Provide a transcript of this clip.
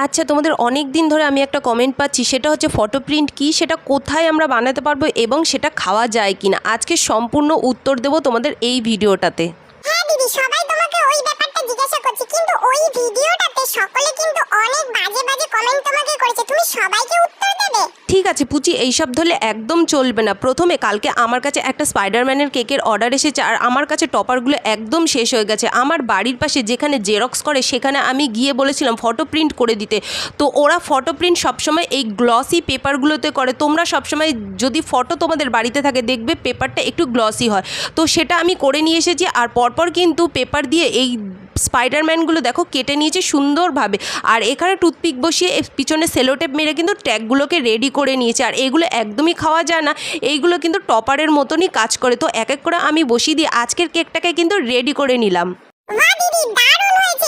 আচ্ছা, তোমাদের অনেক দিন ধরে আমি একটা কমেন্ট পাচ্ছি, সেটা হচ্ছে ফটো প্রিন্ট কী, সেটা কোথায় আমরা বানাতে পারবো এবং সেটা খাওয়া যায় কি না। আজকে সম্পূর্ণ উত্তর দেবো তোমাদের এই ভিডিওটাতে। হ্যাঁ দিদি, সবাই তোমাকে ওই ব্যাপারটা জিজ্ঞাসা করছে, কিন্তু ওই ভিডিওটাতে সকলে কিন্তু অনেক বাজে বাজে কমেন্ট তোমাকে করেছে। তুমি সবাইকে উত্তর দেবে? ঠিক আছে পুচি, এইসব ধরলে একদম চলবে না। প্রথমে কালকে আমার কাছে একটা স্পাইডারম্যানের কেকের অর্ডার এসেছে, আর আমার কাছে টপারগুলো একদম শেষ হয়ে গেছে। আমার বাড়ির পাশে যেখানে জেরক্স করে সেখানে আমি গিয়ে বলেছিলাম ফটো প্রিন্ট করে দিতে, তো ওরা ফটো প্রিন্ট সবসময় এই গ্লসি পেপারগুলোতে করে। তোমরা সবসময় যদি ফটো তোমাদের বাড়িতে থাকে দেখবে পেপারটা একটু গ্লসি হয়, তো সেটা আমি করে নিয়ে এসেছি। আর পরপর কিন্তু পেপার দিয়ে এই স্পাইডারম্যানগুলো দেখো কেটে নিয়েছে সুন্দরভাবে, আর এখানে টুথপিক বসিয়ে পিছনে সেলোটেপ মেরে কিন্তু ট্যাগগুলোকে রেডি করে নিয়েছে। আর এগুলো একদমই খাওয়া যায় না, এইগুলো কিন্তু টপারের মতনই কাজ করে। তো এক এক করে আমি বসিয়ে দিয়ে আজকের কেকটাকে কিন্তু রেডি করে নিলাম। বাহ দিদি, দারুণ হয়েছে।